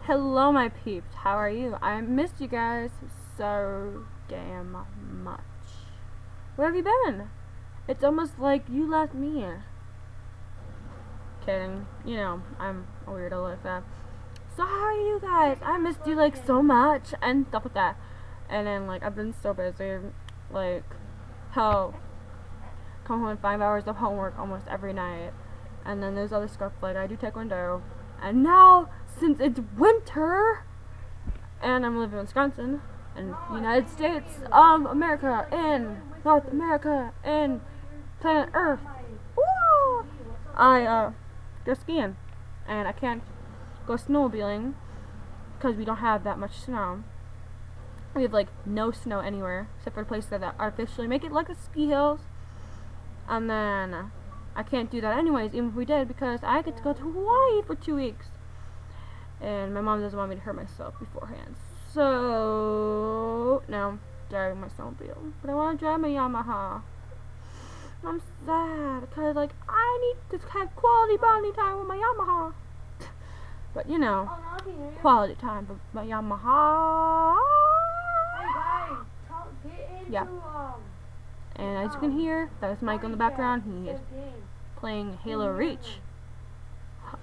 Hello, my peeps. How are you? I missed you guys so damn much. Where have you been? It's almost like you left me. Kidding. You know, I'm a weirdo like that. So how are you guys? I missed you like so much and stuff like that. And then like I've been so busy. Like hell, come home with 5 hours of homework almost every night. And then there's other stuff like I do taekwondo. And now, since it's winter, and I'm living in Wisconsin, in the United States of America, in North America, in planet Earth, woo! I go skiing, and I can't go snowmobiling because we don't have that much snow. We have like no snow anywhere except for the places that artificially make it like the ski hills. And then I can't do that anyways, even if we did, because I get to go to Hawaii for 2 weeks. And my mom doesn't want me to hurt myself beforehand. So, now I'm driving my snowmobile. But I want to drive my Yamaha. I'm sad, because, like, I need to have quality bonding time with my Yamaha. But, you know, quality time with my Yamaha. Hey guys, get into, yeah. And as you can hear, that's Mike in the background. He is playing Halo Reach.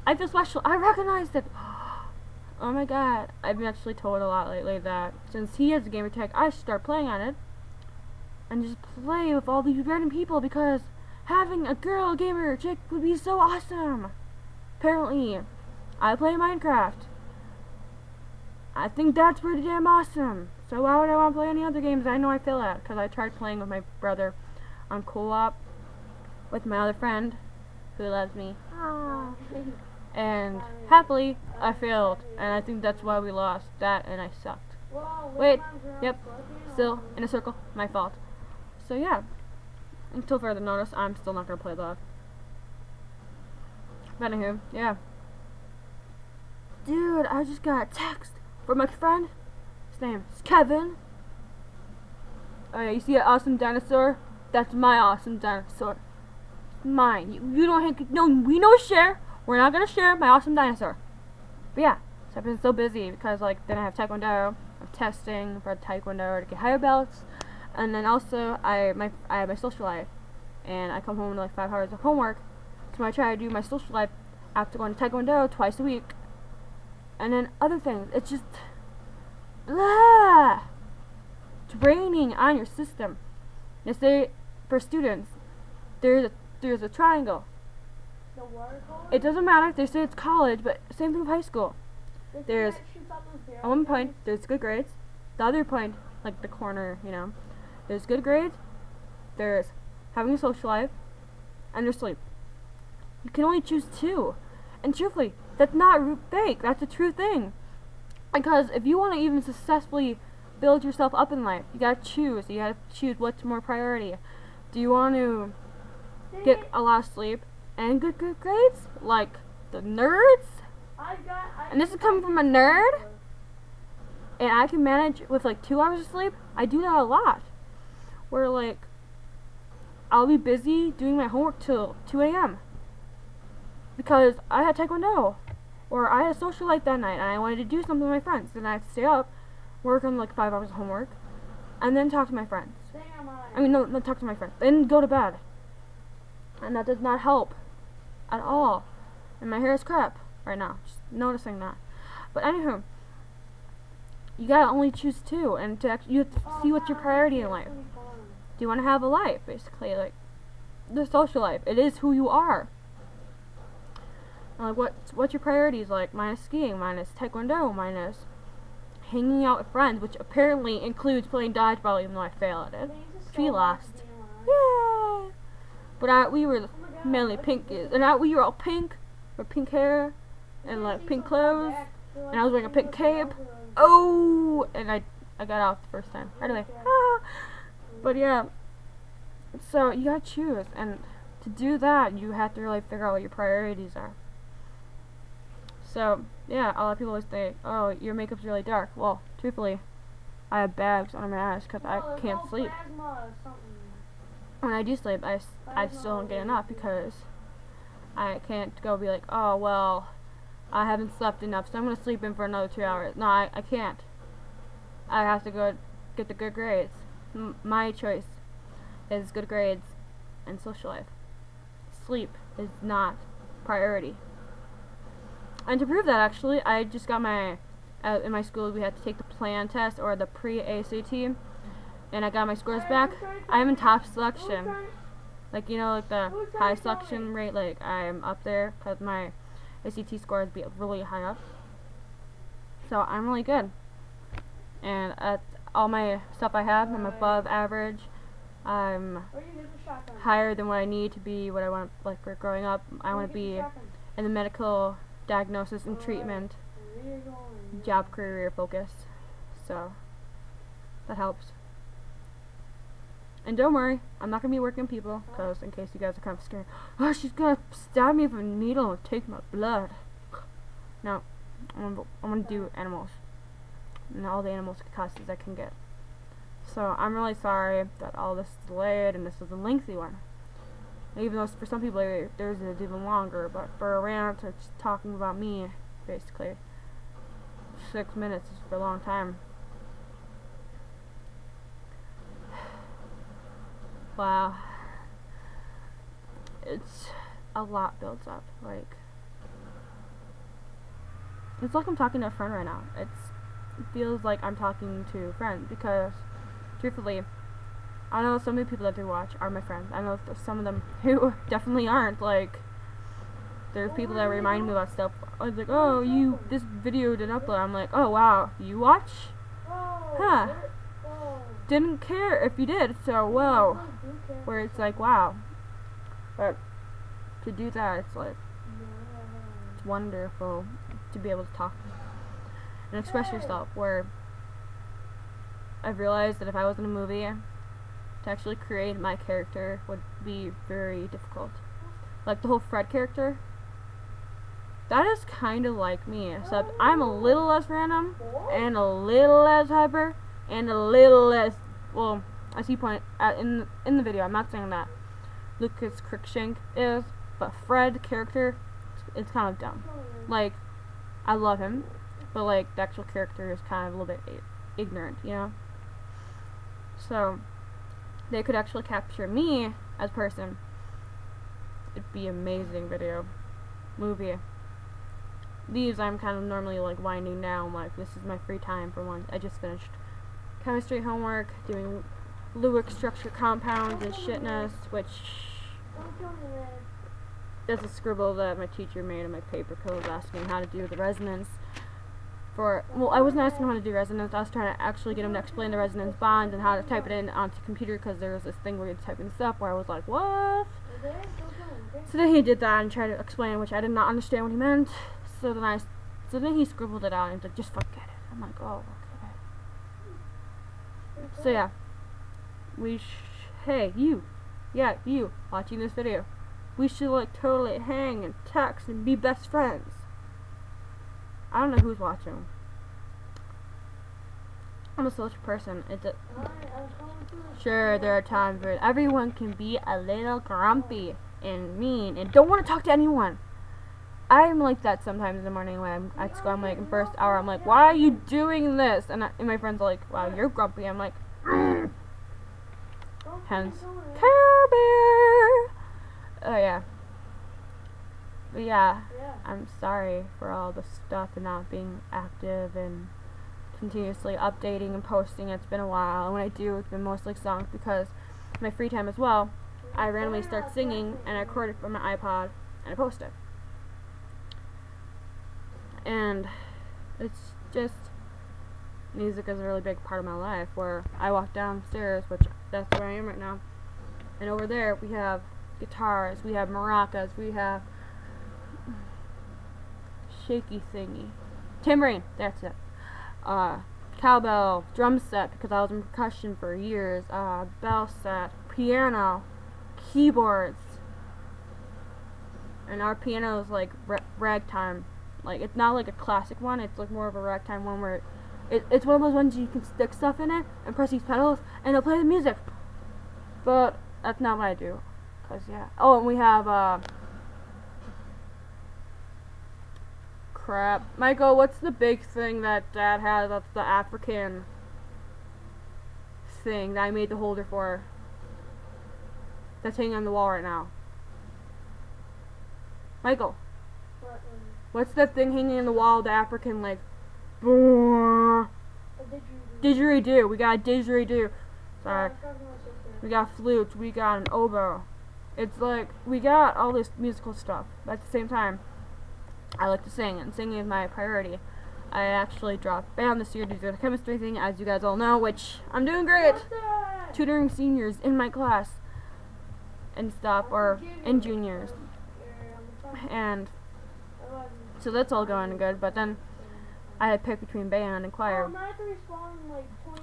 I feel special. I recognized it. Oh my god. I've been actually told a lot lately that since he has a gamer tag, I should start playing on it. And just play with all these random people because having a girl gamer chick would be so awesome. Apparently, I play Minecraft. I think that's pretty damn awesome. So why would I want to play any other games I know I fail at? Because I tried playing with my brother on co-op with my other friend who loves me. And happily, I failed. And I think that's why we lost that and I sucked. Wait, yep, still in a circle, my fault. So yeah, until further notice, I'm still not going to play that. But anywho, yeah. Dude, I just got a text from my friend. His name is Kevin. Oh yeah, you see that awesome dinosaur? That's my awesome dinosaur. It's mine. You don't have, no, we don't share. We're not gonna share my awesome dinosaur. But yeah, so I've been so busy because like then I have taekwondo. I'm testing for taekwondo to get higher belts, and then also I have my social life, and I come home with like 5 hours of homework. So I try to do my social life after going to taekwondo twice a week. And then other things, it's just draining on your system. They say for students, there's a triangle. It doesn't matter. They say it's college, but same thing with high school. There's at one point there's good grades. The other point, like the corner, you know, there's good grades. There's having a social life, and there's sleep. You can only choose two. And truthfully, that's not fake. That's a true thing. Because if you want to even successfully build yourself up in life, you gotta choose. You gotta choose what's more priority. Do you want to get a lot of sleep and good grades, like the nerds? And this is coming from a nerd. And I can manage with like 2 hours of sleep. I do that a lot. Where like I'll be busy doing my homework till 2 a.m. because I had taekwondo, or I had a social life that night and I wanted to do something with my friends. Then I have to stay up, work on like 5 hours of homework, and then talk to my friends. Not talk to my friends, then go to bed. And that does not help at all. And my hair is crap right now, just noticing that. But anywho, you gotta only choose two, and you have to see what's your priority in life. Do you want to have a life, basically, like the social life? It is who you are. Like what's your priorities? Like mine is skiing, mine is taekwondo, mine is hanging out with friends, which apparently includes playing dodgeball, even though I failed at it. We lost. Yay! But we were mainly pinkies, and we were all pink, with pink hair and like pink clothes, and I was wearing a pink cape. Oh! And I got out the first time. Anyway, but yeah. So you gotta choose, and to do that, you have to really figure out what your priorities are. So, yeah, a lot of people always think, oh, your makeup's really dark. Well, truthfully, I have bags under my eyes because I can't sleep. When I do sleep, I still don't get enough because I can't go be like, oh, well, I haven't slept enough, so I'm gonna sleep in for another 2 hours. No, I can't. I have to go get the good grades. My choice is good grades and social life. Sleep is not priority. And to prove that, actually, I just got my, in my school we had to take the plan test or the pre-ACT, and I got my scores back. I'm in top selection. Like, you know, like the high selection rate, like I'm up there because my ACT scores be really high up. So I'm really good. And at all my stuff I have, I'm above average. I'm higher than what I need to be, what I want, like, for growing up. I want to be in the medical diagnosis and treatment job career focus. So that helps. And don't worry, I'm not going to be working people, because in case you guys are kind of scared, oh, she's going to stab me with a needle and take my blood. No, I'm going to do animals. And all the animals classes I can get. So I'm really sorry that all this is delayed and this is a lengthy one. Even though for some people theirs is even longer, but for a rant or just talking about me, basically, 6 minutes is for a long time. Wow. It's a lot builds up. Like, it's like I'm talking to a friend right now. It feels like I'm talking to a friend because, truthfully, I know some of the people that do watch are my friends. I know some of them who definitely aren't. Like, there's people that remind me about stuff. I was like, oh, this video didn't upload. I'm like, oh wow, you watch? Huh. Didn't care if you did, so whoa. Where it's like, wow. But to do that, it's like, it's wonderful to be able to talk and express yourself. Where I've realized that if I was in a movie, to actually create my character would be very difficult. Like the whole Fred character, that is kind of like me, except I'm a little less random, and a little less hyper, and a little less, well, as he pointed out in the video, I'm not saying that Lucas Cruikshank is, but Fred character, it's kind of dumb. Like, I love him, but like the actual character is kind of a little bit ignorant, you know? So they could actually capture me as a person. It'd be amazing movie. These I'm kind of normally like winding down, like this is my free time for once. I just finished chemistry homework, doing Lewis structure compounds and shitness, which is a scribble that my teacher made in my paper because I was asking how to do the resonance. Well, I wasn't asking him how to do resonance, I was trying to actually get him to explain the resonance bonds and how to type it in onto the computer, because there was this thing where you type in stuff where I was like, what? So then he did that and tried to explain, which I did not understand what he meant. So then he scribbled it out and he's like, just forget it. I'm like, oh, okay. So yeah, hey, you watching this video, we should like totally hang and text and be best friends. I don't know who's watching. I'm a social person. Sure, there are times where everyone can be a little grumpy and mean and don't want to talk to anyone. I'm like that sometimes in the morning when I'm at school. I'm like, in first hour, I'm like, why are you doing this? And my friends are like, wow, you're grumpy. I'm like, hence, Care Bear. Oh yeah. But yeah, I'm sorry for all the stuff and not being active and continuously updating and posting. It's been a while, and when I do, it's been mostly songs, because my free time as well, I randomly start singing and I record it from my iPod and I post it. And it's just, music is a really big part of my life, where I walk downstairs, which that's where I am right now, and over there we have guitars, we have maracas, we have shaky thingy, tambourine, that's it, cowbell, drum set, because I was in percussion for years, bell set, piano, keyboards, and our piano is like ragtime. Like, it's not like a classic one, it's like more of a ragtime one where it's one of those ones you can stick stuff in it and press these pedals and it'll play the music. But that's not what I do. Cause yeah. Oh, and we have crap. Michael, what's the big thing that Dad has that's the African thing that I made the holder for? That's hanging on the wall right now. Michael, what's that thing hanging on the wall, the African, like, didgeridoo. We got a didgeridoo. Sorry. We got flutes. We got an oboe. It's like, we got all this musical stuff. But at the same time, I like to sing, and singing is my priority. I actually dropped band this year to do the chemistry thing, as you guys all know, which I'm doing great. Tutoring seniors in my class and stuff, or in juniors. And so that's all going good, but then I had picked between band and choir.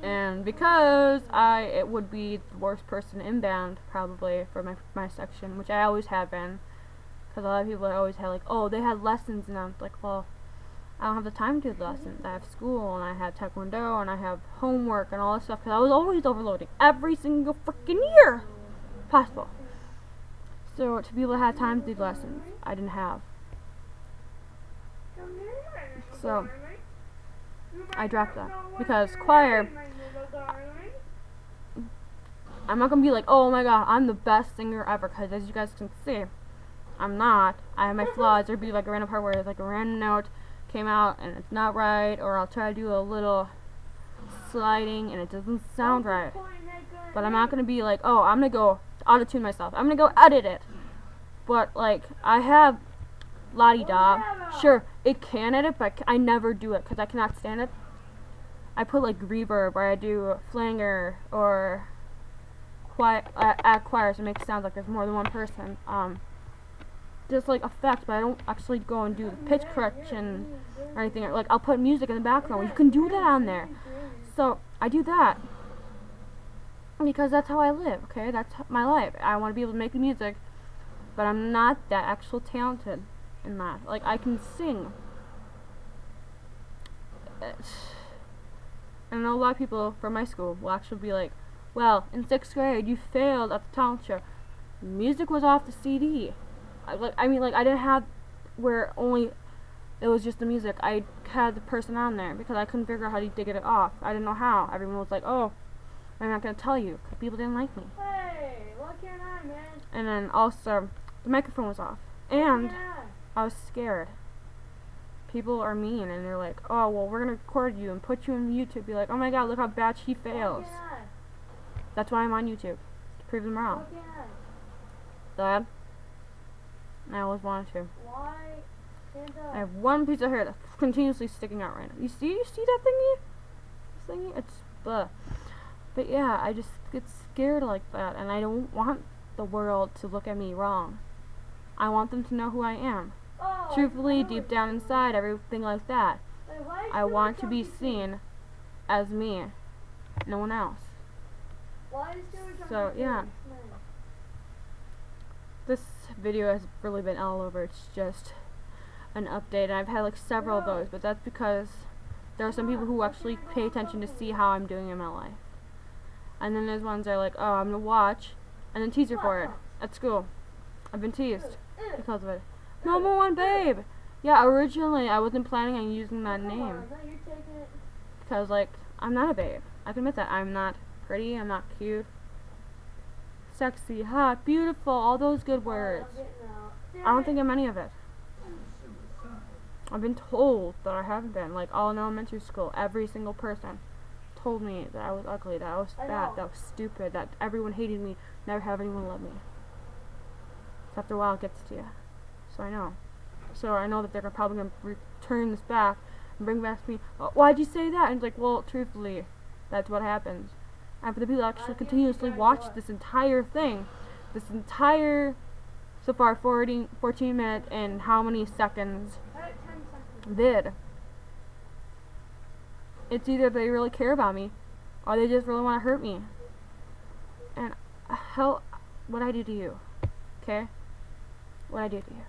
And because it would be the worst person in band, probably, for my section, which I always have been. Because a lot of people always had, like, oh, they had lessons, and I'm like, well, I don't have the time to do the lessons. I have school, and I have taekwondo, and I have homework, and all this stuff, because I was always overloading every single freaking year possible. So, to be able to have time to do lessons, I didn't have. So, I dropped that. Because choir, I'm not going to be like, oh my god, I'm the best singer ever, because as you guys can see, I'm not. I have my flaws. There'd be like a random part where it's like a random note came out and it's not right, or I'll try to do a little sliding and it doesn't sound right. But I'm not going to be like, oh, I'm going to go auto-tune myself. I'm going to go edit it. But like, I have la-di-da. Sure, it can edit, but I never do it because I cannot stand it. I put like reverb, or I do flanger, or add choir so it makes it sound like there's more than one person. Just like effects, but I don't actually go and do the pitch correction or anything. Like, I'll put music in the background. You can do that on there. So I do that because that's how I live. Okay, that's my life. I want to be able to make the music, but I'm not that actual talented in that. Like, I can sing. I know a lot of people from my school will actually be like, well, in 6th grade you failed at the talent show. Music was off the CD. I mean, I didn't have where only it was just the music. I had the person on there because I couldn't figure out how to dig it off. I didn't know how. Everyone was like, oh, I'm not going to tell you because people didn't like me. Hey, what can I, man? And then also, the microphone was off. And I was scared. People are mean and they're like, oh, well, we're going to record you and put you on YouTube. Be like, oh my god, look how bad she fails. That's why I'm on YouTube. To prove them wrong. Dad? I always wanted to. Why? I have one piece of hair that's continuously sticking out right now. You see that thingy? This thingy? It's bleh. But yeah, I just get scared like that, and I don't want the world to look at me wrong. I want them to know who I am. Oh, Truthfully, deep down inside, everything like that. I want to be seen as me, no one else. So yeah. This video has really been all over. It's just an update, and I've had like several of those, but that's because there are some people who actually pay attention to see how I'm doing in my life. And then there's ones that are like, oh, I'm gonna watch, and then tease her for it at school. I've been teased because of it. Number one babe! Yeah, originally I wasn't planning on using that name. Because, like, I'm not a babe. I can admit that. I'm not pretty, I'm not cute. Sexy, hot, beautiful, all those good words. I don't think I'm any of it. I've been told that I haven't been. Like, all in elementary school, every single person told me that I was ugly, that I was fat, that I was stupid, that everyone hated me, never have anyone love me. So after a while it gets to you. So I know. So I know that they're probably going to return this back and bring back to me, oh, why'd you say that? And it's like, well, truthfully, that's what happens. And for the people that actually continuously watch this entire thing, this entire, so far, 14 minute and how many seconds vid, it's either they really care about me, or they just really want to hurt me. And hell, what I do to you, okay? What I do to you.